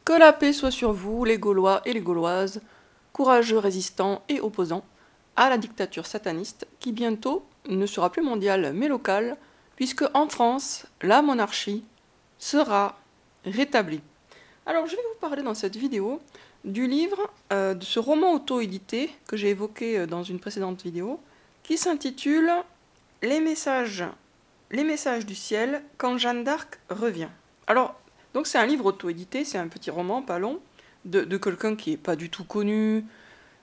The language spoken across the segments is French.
Que la paix soit sur vous, les Gaulois et les Gauloises, courageux résistants et opposants à la dictature sataniste qui bientôt ne sera plus mondiale mais locale, puisque en France, la monarchie sera rétablie. Alors je vais vous parler dans cette vidéo du livre, de ce roman auto-édité que j'ai évoqué dans une précédente vidéo, qui s'intitule Les messages du ciel quand Jeanne d'Arc revient. Alors, donc c'est un livre auto-édité, c'est un petit roman, pas long, de quelqu'un qui n'est pas du tout connu,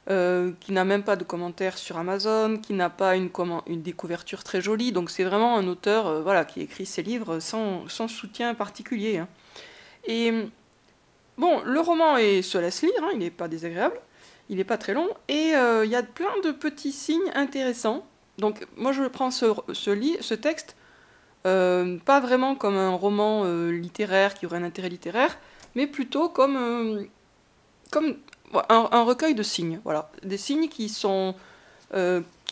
qui n'a même pas de commentaires sur Amazon, qui n'a pas une couverture très jolie, donc c'est vraiment un auteur voilà, qui écrit ses livres sans soutien particulier. Hein. Et bon, le roman se laisse lire, hein, il n'est pas désagréable, il n'est pas très long, et il y a plein de petits signes intéressants. Donc moi je prends ce texte pas vraiment comme un roman littéraire qui aurait un intérêt littéraire, mais plutôt comme un recueil de signes. Voilà. Des signes qui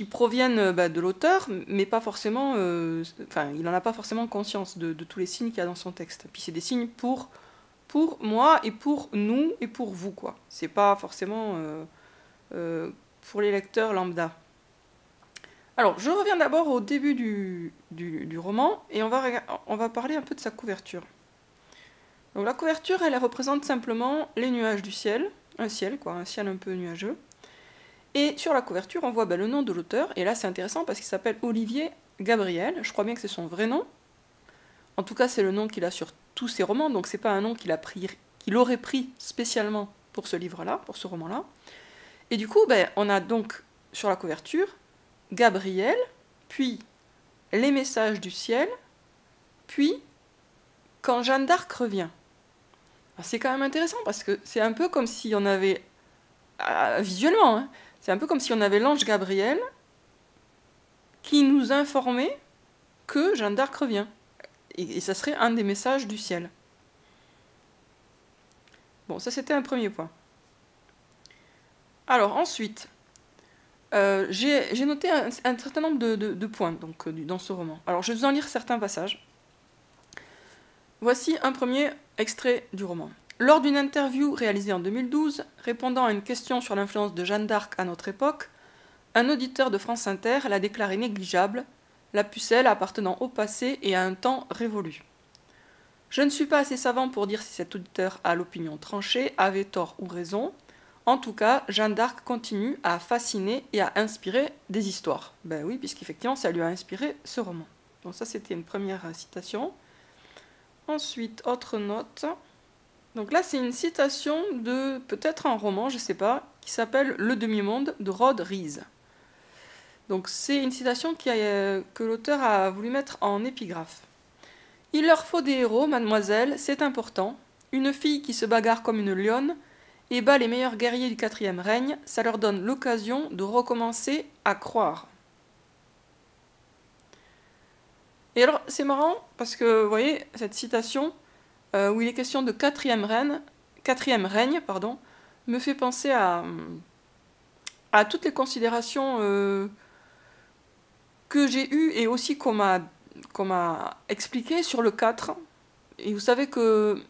proviennent de l'auteur, mais pas forcément. Il n'en a pas forcément conscience de tous les signes qu'il y a dans son texte. Puis c'est des signes pour moi et pour nous et pour vous, quoi. C'est pas forcément pour les lecteurs lambda. Alors, je reviens d'abord au début du roman et on va parler un peu de sa couverture. Donc la couverture, elle représente simplement les nuages du ciel, un ciel un peu nuageux. Et sur la couverture, on voit le nom de l'auteur, et là c'est intéressant parce qu'il s'appelle Olivier Gabriel, je crois bien que c'est son vrai nom. En tout cas, c'est le nom qu'il a sur tous ses romans, donc c'est pas un nom qu'il aurait pris spécialement pour ce livre-là, pour ce roman-là. Et du coup, on a donc sur la couverture Gabriel, puis Les messages du ciel, puis Quand Jeanne d'Arc revient. C'est quand même intéressant parce que c'est un peu comme si on avait, visuellement, hein, c'est un peu comme si on avait l'ange Gabriel qui nous informait que Jeanne d'Arc revient. Et ça serait un des messages du ciel. Bon, ça c'était un premier point. Alors ensuite, j'ai noté un certain nombre de points donc, dans ce roman. Alors je vais vous en lire certains passages. Voici un premier extrait du roman. Lors d'une interview réalisée en 2012, répondant à une question sur l'influence de Jeanne d'Arc à notre époque, un auditeur de France Inter l'a déclarée négligeable, la pucelle appartenant au passé et à un temps révolu. Je ne suis pas assez savant pour dire si cet auditeur a l'opinion tranchée, avait tort ou raison. En tout cas, Jeanne d'Arc continue à fasciner et à inspirer des histoires. Ben oui, puisqu'effectivement, ça lui a inspiré ce roman. Donc ça, c'était une première citation. Ensuite, autre note. Donc là, c'est une citation de peut-être un roman, je ne sais pas, qui s'appelle Le demi-monde de Rod Rees. Donc c'est une citation que l'auteur a voulu mettre en épigraphe. Il leur faut des héros, mademoiselle, c'est important. Une fille qui se bagarre comme une lionne et bat les meilleurs guerriers du 4e règne, ça leur donne l'occasion de recommencer à croire. Et alors, c'est marrant, parce que, vous voyez, cette citation, où il est question de 4e règne, me fait penser à toutes les considérations que j'ai eues et aussi qu'on m'a expliquées sur le 4. Et vous savez que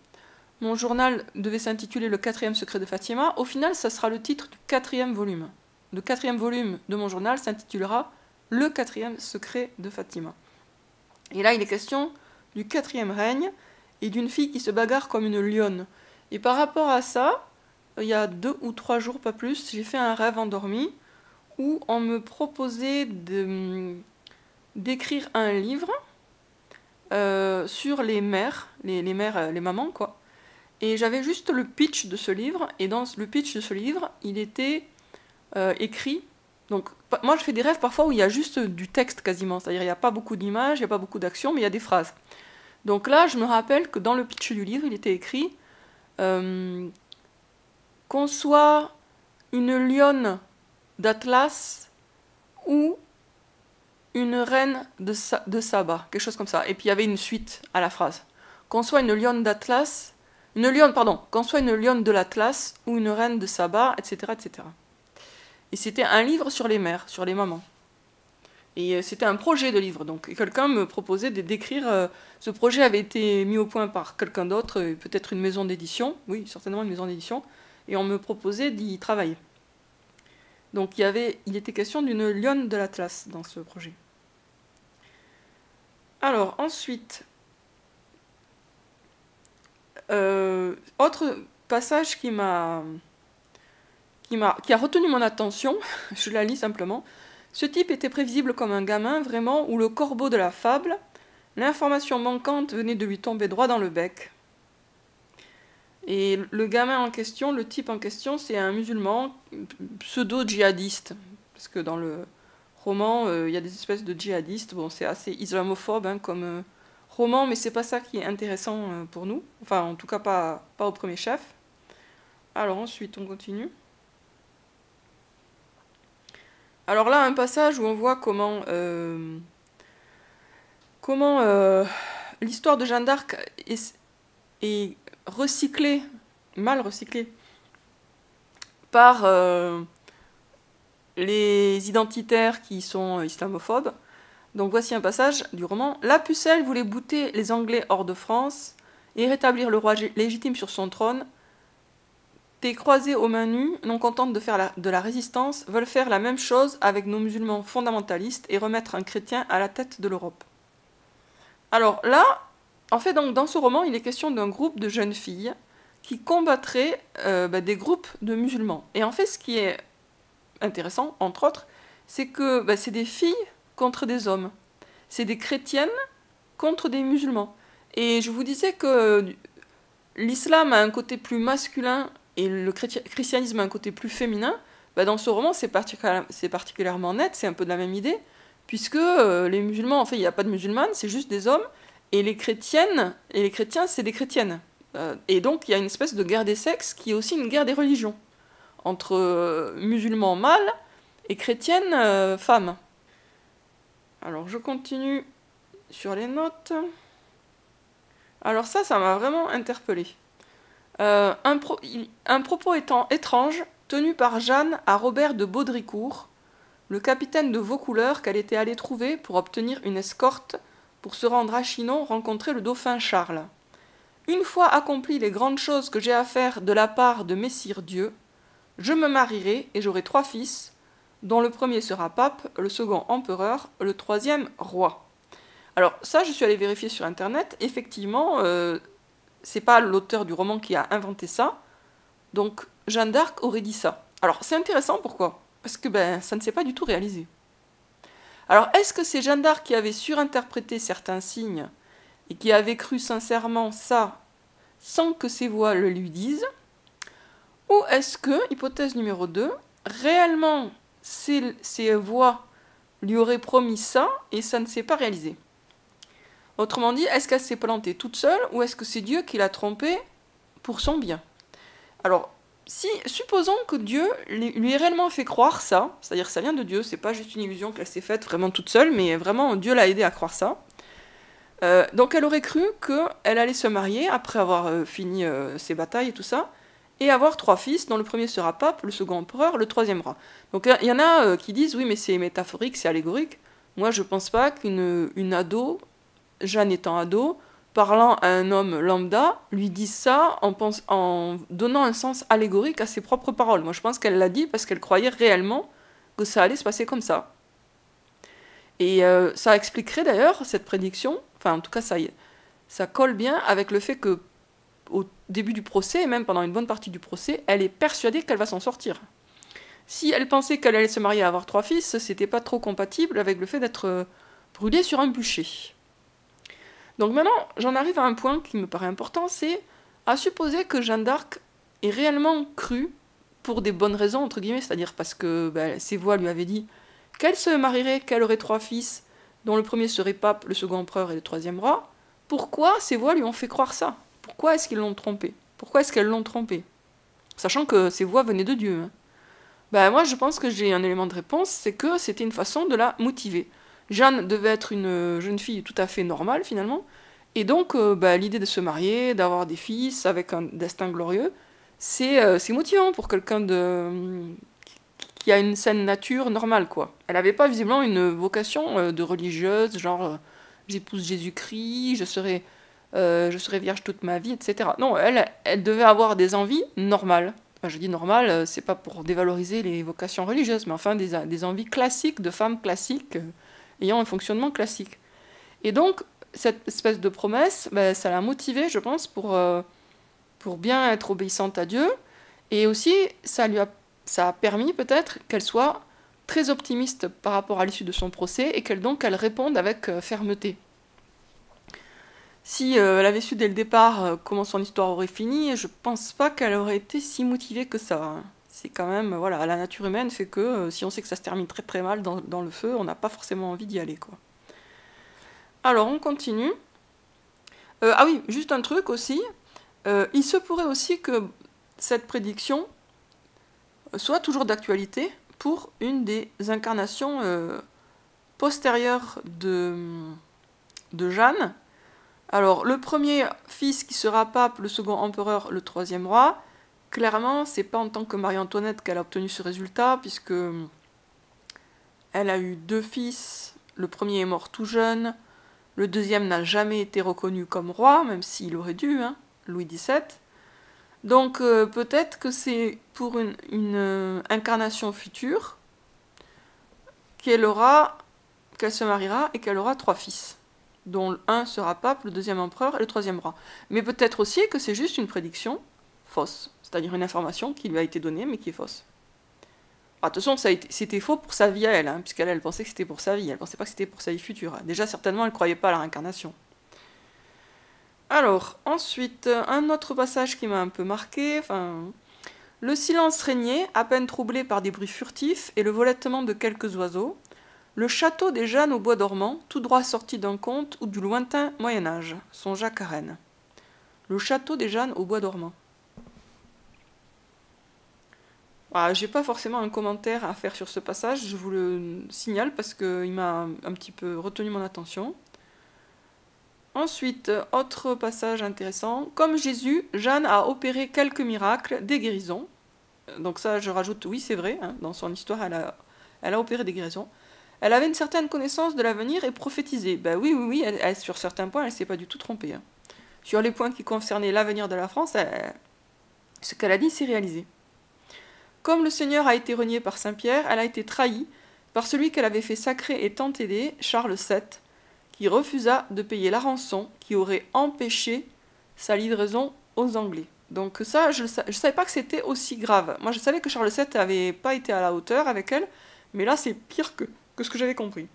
mon journal devait s'intituler Le 4e secret de Fatima. Au final, ça sera le titre du 4e volume. Le 4e volume de mon journal s'intitulera Le 4e secret de Fatima. Et là, il est question du 4e règne et d'une fille qui se bagarre comme une lionne. Et par rapport à ça, il y a 2 ou 3 jours, pas plus, j'ai fait un rêve endormi où on me proposait d'écrire un livre sur les mères, les mères, les mamans, quoi. Et j'avais juste le pitch de ce livre, et dans le pitch de ce livre, il était écrit. Donc, moi, je fais des rêves parfois où il y a juste du texte quasiment, c'est-à-dire il n'y a pas beaucoup d'images, il n'y a pas beaucoup d'action, mais il y a des phrases. Donc là, je me rappelle que dans le pitch du livre, il était écrit qu'on soit une lionne d'Atlas ou une reine de Saba, quelque chose comme ça. Et puis il y avait une suite à la phrase. Qu'on soit une lionne d'Atlas, qu'on soit une lionne de l'Atlas ou une reine de Saba, etc., etc. Et c'était un livre sur les mères, sur les mamans. Et c'était un projet de livre, donc. Et quelqu'un me proposait d'écrire. Ce projet avait été mis au point par quelqu'un d'autre, peut-être une maison d'édition, oui, certainement une maison d'édition, et on me proposait d'y travailler. Donc il était question d'une lionne de l'Atlas dans ce projet. Alors, ensuite, autre passage qui a retenu mon attention, je la lis simplement. Ce type était prévisible comme un gamin, vraiment, ou le corbeau de la fable. L'information manquante venait de lui tomber droit dans le bec. Et le gamin en question, le type en question, c'est un musulman pseudo-djihadiste. Parce que dans le roman, il y a des espèces de djihadistes. Bon, c'est assez islamophobe comme roman, mais c'est pas ça qui est intéressant pour nous. Enfin, en tout cas, pas au premier chef. Alors ensuite, on continue. Alors là, un passage où on voit comment l'histoire de Jeanne d'Arc est recyclée, mal recyclée, par les identitaires qui sont islamophobes. Donc voici un passage du roman. La pucelle voulait bouter les Anglais hors de France et rétablir le roi légitime sur son trône. Tes croisés aux mains nues, non contentes de faire de la résistance, veulent faire la même chose avec nos musulmans fondamentalistes et remettre un chrétien à la tête de l'Europe. Alors là, en fait, donc, dans ce roman, il est question d'un groupe de jeunes filles qui combattraient des groupes de musulmans. Et en fait, ce qui est intéressant, entre autres, c'est que c'est des filles contre des hommes. C'est des chrétiennes contre des musulmans. Et je vous disais que l'islam a un côté plus masculin et le christianisme a un côté plus féminin. Dans ce roman, c'est particulièrement net, c'est un peu de la même idée, puisque les musulmans, en fait, il n'y a pas de musulmanes, c'est juste des hommes, et les chrétiennes et les chrétiens, c'est des chrétiennes. Et donc, il y a une espèce de guerre des sexes qui est aussi une guerre des religions, entre musulmans mâles et chrétiennes femmes. Alors, je continue sur les notes. Alors ça m'a vraiment interpellée. Un propos étrange tenu par Jeanne à Robert de Baudricourt, le capitaine de Vaucouleurs qu'elle était allée trouver pour obtenir une escorte pour se rendre à Chinon rencontrer le dauphin Charles. Une fois accomplies les grandes choses que j'ai à faire de la part de Messire Dieu, je me marierai et j'aurai 3 fils, dont le premier sera pape, le second empereur, le troisième roi. Alors ça, je suis allée vérifier sur internet, effectivement, c'est pas l'auteur du roman qui a inventé ça, donc Jeanne d'Arc aurait dit ça. Alors c'est intéressant, pourquoi ? Parce que ça ne s'est pas du tout réalisé. Alors est-ce que c'est Jeanne d'Arc qui avait surinterprété certains signes et qui avait cru sincèrement ça sans que ses voix le lui disent ? Ou est-ce que, hypothèse numéro 2, réellement ses voix lui auraient promis ça et ça ne s'est pas réalisé ? Autrement dit, est-ce qu'elle s'est plantée toute seule ou est-ce que c'est Dieu qui l'a trompée pour son bien ? Alors, supposons que Dieu lui ait réellement fait croire ça, c'est-à-dire que ça vient de Dieu, c'est pas juste une illusion qu'elle s'est faite vraiment toute seule, mais vraiment Dieu l'a aidée à croire ça. Donc elle aurait cru qu'elle allait se marier après avoir fini ses batailles et tout ça, et avoir 3 fils, dont le premier sera pape, le second empereur, le troisième roi. Donc il y en a qui disent oui mais c'est métaphorique, c'est allégorique. Moi je pense pas qu'une ado, Jeanne étant ado, parlant à un homme lambda, lui dise ça en donnant un sens allégorique à ses propres paroles. Moi je pense qu'elle l'a dit parce qu'elle croyait réellement que ça allait se passer comme ça. Et ça expliquerait d'ailleurs cette prédiction, enfin en tout cas ça colle bien avec le fait que au début du procès, et même pendant une bonne partie du procès, elle est persuadée qu'elle va s'en sortir. Si elle pensait qu'elle allait se marier et avoir 3 fils, c'était pas trop compatible avec le fait d'être brûlée sur un bûcher. Donc maintenant, j'en arrive à un point qui me paraît important, c'est à supposer que Jeanne d'Arc ait réellement cru, pour des bonnes raisons, entre guillemets, c'est-à-dire parce que ses voix lui avaient dit qu'elle se marierait, qu'elle aurait 3 fils, dont le premier serait pape, le second empereur et le troisième roi. Pourquoi ces voix lui ont fait croire ça ? Pourquoi est-ce qu'ils l'ont trompée ? Pourquoi est-ce qu'elles l'ont trompée ? Sachant que ces voix venaient de Dieu. Moi, je pense que j'ai un élément de réponse, c'est que c'était une façon de la motiver. Jeanne devait être une jeune fille tout à fait normale, finalement. Et donc, l'idée de se marier, d'avoir des fils avec un destin glorieux, c'est motivant pour quelqu'un qui a une saine nature normale, quoi. Elle n'avait pas visiblement une vocation de religieuse, genre j'épouse Jésus-Christ, je serai vierge toute ma vie, etc. Non, elle devait avoir des envies normales. Enfin, je dis normales, c'est pas pour dévaloriser les vocations religieuses, mais enfin des envies classiques, de femmes classiques, ayant un fonctionnement classique. Et donc, cette espèce de promesse, ben, ça l'a motivée, je pense, pour bien être obéissante à Dieu. Et aussi, ça a permis peut-être qu'elle soit très optimiste par rapport à l'issue de son procès et qu'elle réponde avec fermeté. Si elle avait su dès le départ comment son histoire aurait fini, je pense pas qu'elle aurait été si motivée que ça, hein. C'est quand même, voilà, la nature humaine fait que si on sait que ça se termine très très mal dans le feu, on n'a pas forcément envie d'y aller, quoi. Alors, on continue. Ah oui, juste un truc aussi. Il se pourrait aussi que cette prédiction soit toujours d'actualité pour une des incarnations postérieures de Jeanne. Alors, le premier fils qui sera pape, le second empereur, le troisième roi, clairement, c'est pas en tant que Marie-Antoinette qu'elle a obtenu ce résultat, puisque elle a eu 2 fils, le premier est mort tout jeune, le deuxième n'a jamais été reconnu comme roi, même s'il aurait dû, hein, Louis XVII. Donc peut-être que c'est pour une incarnation future qu'elle se mariera et qu'elle aura 3 fils, dont un sera pape, le deuxième empereur et le troisième roi. Mais peut-être aussi que c'est juste une prédiction fausse, c'est-à-dire une information qui lui a été donnée mais qui est fausse. Attention, c'était faux pour sa vie à elle, hein, puisqu'elle pensait que c'était pour sa vie, elle pensait pas que c'était pour sa vie future. Déjà, certainement, elle ne croyait pas à la réincarnation. Alors, ensuite, un autre passage qui m'a un peu marqué, le silence régnait, à peine troublé par des bruits furtifs et le volettement de quelques oiseaux. Le château des Jeannes au bois dormant, tout droit sorti d'un conte ou du lointain Moyen-Âge, songea Karen. Le château des Jeannes au bois dormant. J'ai pas forcément un commentaire à faire sur ce passage, je vous le signale parce qu'il m'a un petit peu retenu mon attention. Ensuite, autre passage intéressant. Comme Jésus, Jeanne a opéré quelques miracles, des guérisons. Donc ça, je rajoute, oui, c'est vrai, hein, dans son histoire, elle a opéré des guérisons. Elle avait une certaine connaissance de l'avenir et prophétisé. Ben oui, sur certains points, elle ne s'est pas du tout trompée, hein. Sur les points qui concernaient l'avenir de la France, ce qu'elle a dit s'est réalisé. Comme le Seigneur a été renié par Saint-Pierre, elle a été trahie par celui qu'elle avait fait sacrer et tant aider, Charles VII, qui refusa de payer la rançon qui aurait empêché sa livraison aux Anglais. Donc ça, je ne savais pas que c'était aussi grave. Moi, je savais que Charles VII n'avait pas été à la hauteur avec elle, mais là, c'est pire que ce que j'avais compris.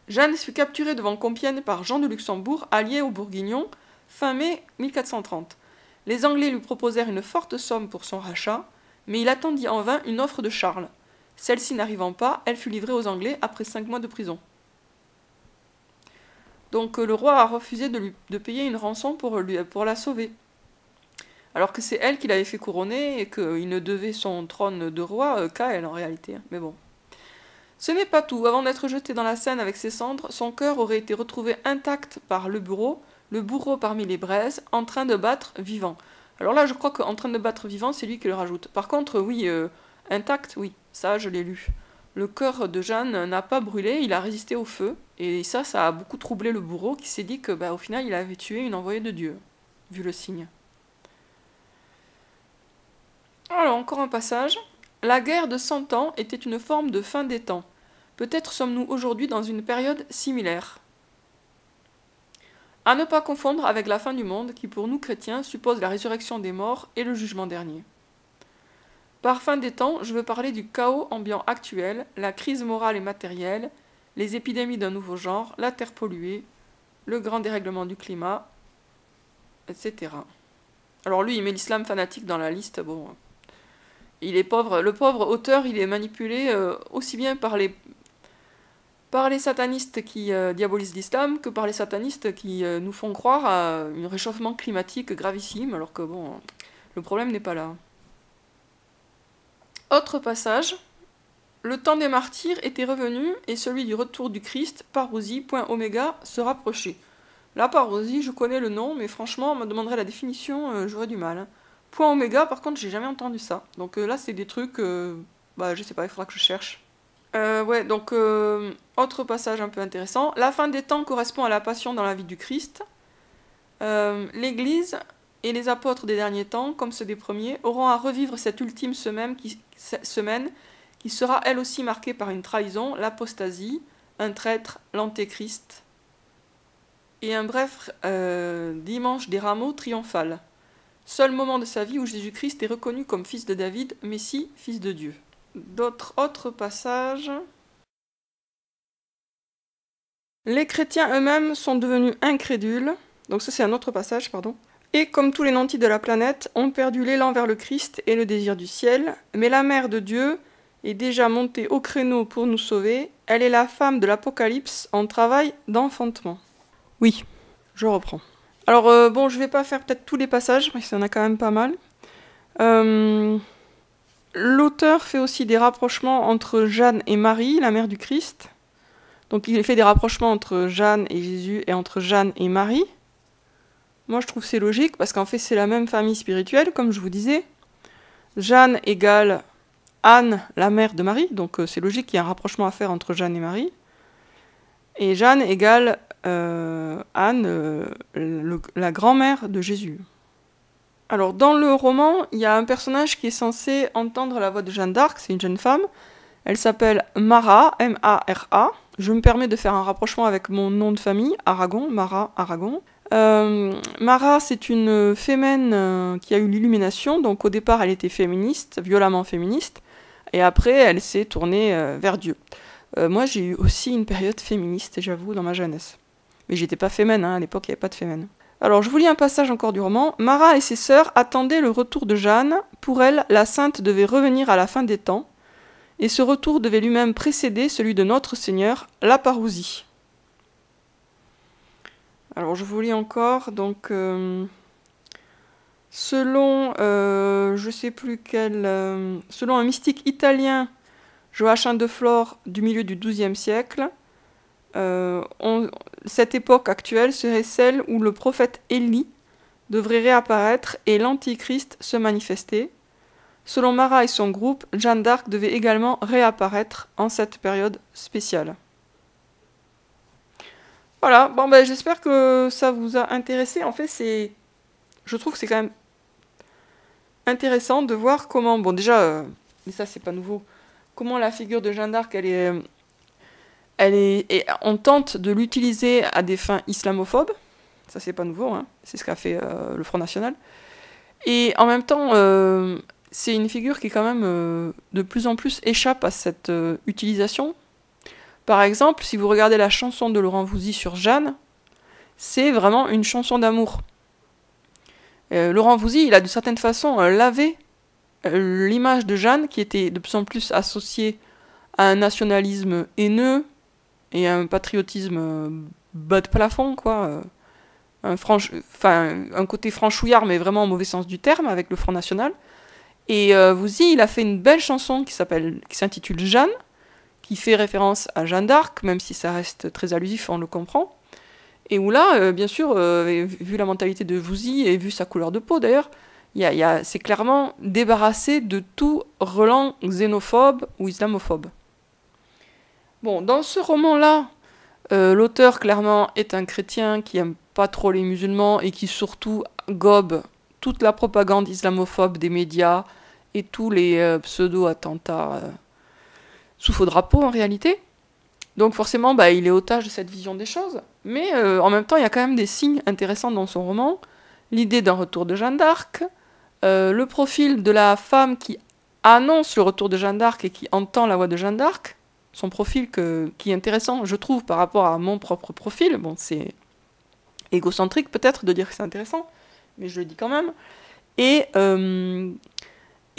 Jeanne fut capturée devant Compiègne par Jean de Luxembourg, allié aux Bourguignons, fin mai 1430. Les Anglais lui proposèrent une forte somme pour son rachat, mais il attendit en vain une offre de Charles. Celle-ci n'arrivant pas, elle fut livrée aux Anglais après 5 mois de prison. Donc le roi a refusé de payer une rançon pour la sauver. Alors que c'est elle qui l'avait fait couronner et qu'il ne devait son trône de roi qu'à elle en réalité. Mais bon. Ce n'est pas tout. Avant d'être jeté dans la Seine avec ses cendres, son cœur aurait été retrouvé intact par le bourreau parmi les braises, en train de battre vivant. Alors là, je crois qu'en train de battre vivant, c'est lui qui le rajoute. Par contre, oui, intact, oui, ça je l'ai lu. Le cœur de Jeanne n'a pas brûlé, il a résisté au feu. Et ça a beaucoup troublé le bourreau qui s'est dit que, au final, il avait tué une envoyée de Dieu, vu le signe. Alors, encore un passage. La guerre de 100 ans était une forme de fin des temps. Peut-être sommes-nous aujourd'hui dans une période similaire. À ne pas confondre avec la fin du monde qui, pour nous chrétiens, suppose la résurrection des morts et le jugement dernier. Par fin des temps, je veux parler du chaos ambiant actuel, la crise morale et matérielle, les épidémies d'un nouveau genre, la terre polluée, le grand dérèglement du climat, etc. Alors lui, il met l'islam fanatique dans la liste. Bon, il est pauvre. Le pauvre auteur, il est manipulé aussi bien par les satanistes qui diabolisent l'islam que par les satanistes qui nous font croire à un réchauffement climatique gravissime, alors que bon, le problème n'est pas là. Autre passage. Le temps des martyrs était revenu et celui du retour du Christ, parousie, point oméga, se rapprochait. La parousie, je connais le nom, mais franchement, on me demanderait la définition, j'aurais du mal. Point oméga, par contre, j'ai jamais entendu ça. Donc là, c'est des trucs Bah, je sais pas, il faudra que je cherche. Ouais, donc, autre passage un peu intéressant. La fin des temps correspond à la passion dans la vie du Christ. L'Église et les apôtres des derniers temps, comme ceux des premiers, auront à revivre cette ultime semaine qui sera elle aussi marquée par une trahison, l'apostasie, un traître, l'antéchrist, et un bref dimanche des rameaux triomphal. Seul moment de sa vie où Jésus-Christ est reconnu comme fils de David, Messie, fils de Dieu. Autres passages. Les chrétiens eux-mêmes sont devenus incrédules. Donc ça c'est un autre passage, pardon. Et comme tous les nantis de la planète, ont perdu l'élan vers le Christ et le désir du ciel. Mais la mère de Dieu est déjà montée au créneau pour nous sauver. Elle est la femme de l'Apocalypse en travail d'enfantement. Oui, je reprends. Alors bon, je vais pas faire peut-être tous les passages, parce qu'il y en a quand même pas mal. L'auteur fait aussi des rapprochements entre Jeanne et Marie, la mère du Christ. Donc il fait des rapprochements entre Jeanne et Jésus et entre Jeanne et Marie. Moi je trouve que c'est logique, parce qu'en fait c'est la même famille spirituelle, comme je vous disais. Jeanne égale Anne, la mère de Marie, donc c'est logique qu'il y ait un rapprochement à faire entre Jeanne et Marie. Et Jeanne égale Anne, la grand-mère de Jésus. Alors, dans le roman, il y a un personnage qui est censé entendre la voix de Jeanne d'Arc, c'est une jeune femme. Elle s'appelle Mara, M-A-R-A. Je me permets de faire un rapprochement avec mon nom de famille, Aragon, Mara Aragon. Mara, c'est une fémène qui a eu l'illumination, donc au départ, elle était féministe, violemment féministe, et après, elle s'est tournée vers Dieu. Moi, j'ai eu aussi une période féministe, j'avoue, dans ma jeunesse. Mais j'étais pas fémène, à l'époque, il n'y avait pas de fémène. Alors, je vous lis un passage encore du roman. Mara et ses sœurs attendaient le retour de Jeanne. Pour elle, la sainte devait revenir à la fin des temps, et ce retour devait lui-même précéder celui de notre Seigneur, la parousie. Alors, je vous lis encore, donc... selon, je sais plus quel... selon un mystique italien, Joachim de Flore, du milieu du XIIe siècle, cette époque actuelle serait celle où le prophète Élie devrait réapparaître et l'antichrist se manifester. Selon Mara et son groupe, Jeanne d'Arc devait également réapparaître en cette période spéciale. Voilà, bon ben j'espère que ça vous a intéressé. En fait, je trouve que c'est quand même intéressant de voir comment, bon déjà, mais ça c'est pas nouveau, comment la figure de Jeanne d'Arc, et on tente de l'utiliser à des fins islamophobes. Ça c'est pas nouveau, hein. C'est ce qu'a fait le Front National. Et en même temps, c'est une figure qui quand même de plus en plus échappe à cette utilisation. Par exemple, si vous regardez la chanson de Laurent Voulzy sur Jeanne, c'est vraiment une chanson d'amour. Laurent Voulzy, il a d'une certaine façon lavé l'image de Jeanne, qui était de plus en plus associée à un nationalisme haineux et à un patriotisme bas de plafond, quoi. Un côté franchouillard, mais vraiment au mauvais sens du terme, avec le Front National. Et Voulzy, il a fait une belle chanson qui s'intitule Jeanne, qui fait référence à Jeanne d'Arc, même si ça reste très allusif, on le comprend. Et où là, bien sûr, vu la mentalité de Voulzy et vu sa couleur de peau d'ailleurs, c'est clairement débarrassé de tout relent xénophobe ou islamophobe. Bon, dans ce roman-là, l'auteur clairement est un chrétien qui aime pas trop les musulmans et qui surtout gobe toute la propagande islamophobe des médias et tous les pseudo-attentats sous faux drapeau en réalité. Donc forcément, il est otage de cette vision des choses. Mais en même temps, il y a quand même des signes intéressants dans son roman. L'idée d'un retour de Jeanne d'Arc, le profil de la femme qui annonce le retour de Jeanne d'Arc et qui entend la voix de Jeanne d'Arc. Son profil qui est intéressant, je trouve, par rapport à mon propre profil. Bon, c'est égocentrique peut-être de dire que c'est intéressant, mais je le dis quand même. Et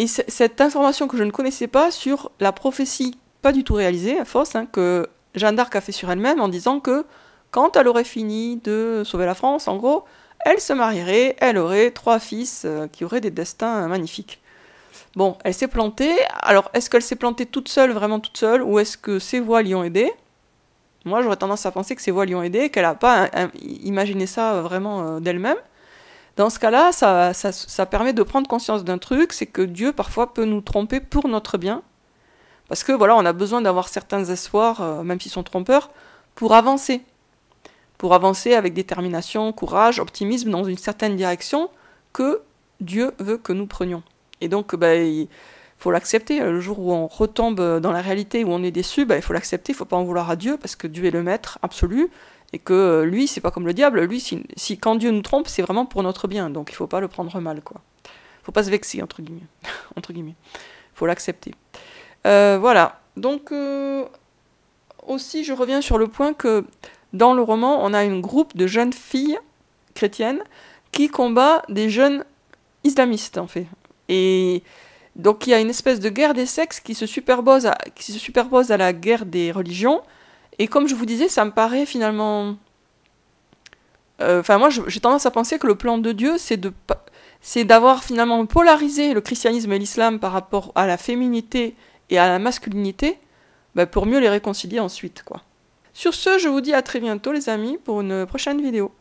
cette information que je ne connaissais pas sur la prophétie pas du tout réalisée, fausse, que Jeanne d'Arc a fait sur elle-même en disant que quand elle aurait fini de sauver la France, en gros, elle se marierait, elle aurait 3 fils qui auraient des destins magnifiques. Bon, elle s'est plantée. Alors, est-ce qu'elle s'est plantée toute seule, vraiment toute seule, ou est-ce que ses voix l'y ont aidée ? Moi, j'aurais tendance à penser que ses voix l'y ont aidée, qu'elle n'a pas imaginé ça vraiment d'elle-même. Dans ce cas-là, ça permet de prendre conscience d'un truc, c'est que Dieu, parfois, peut nous tromper pour notre bien. Parce que voilà, on a besoin d'avoir certains espoirs, même s'ils sont trompeurs, pour avancer. Pour avancer avec détermination, courage, optimisme dans une certaine direction que Dieu veut que nous prenions. Et donc, il faut l'accepter. Le jour où on retombe dans la réalité, où on est déçu, il faut l'accepter, il ne faut pas en vouloir à Dieu, parce que Dieu est le maître absolu, et que lui, c'est pas comme le diable. Lui, si quand Dieu nous trompe, c'est vraiment pour notre bien. Donc, il ne faut pas le prendre mal, quoi. Faut pas se vexer, entre guillemets. Entre guillemets. Faut l'accepter. Voilà. Donc, aussi, je reviens sur le point que dans le roman, on a un groupe de jeunes filles chrétiennes qui combat des jeunes islamistes, en fait. Et donc, il y a une espèce de guerre des sexes qui se superpose à la guerre des religions. Et comme je vous disais, ça me paraît finalement... moi, j'ai tendance à penser que le plan de Dieu, c'est d'avoir finalement polarisé le christianisme et l'islam par rapport à la féminité et à la masculinité, pour mieux les réconcilier ensuite, quoi. Sur ce, je vous dis à très bientôt, les amis, pour une prochaine vidéo.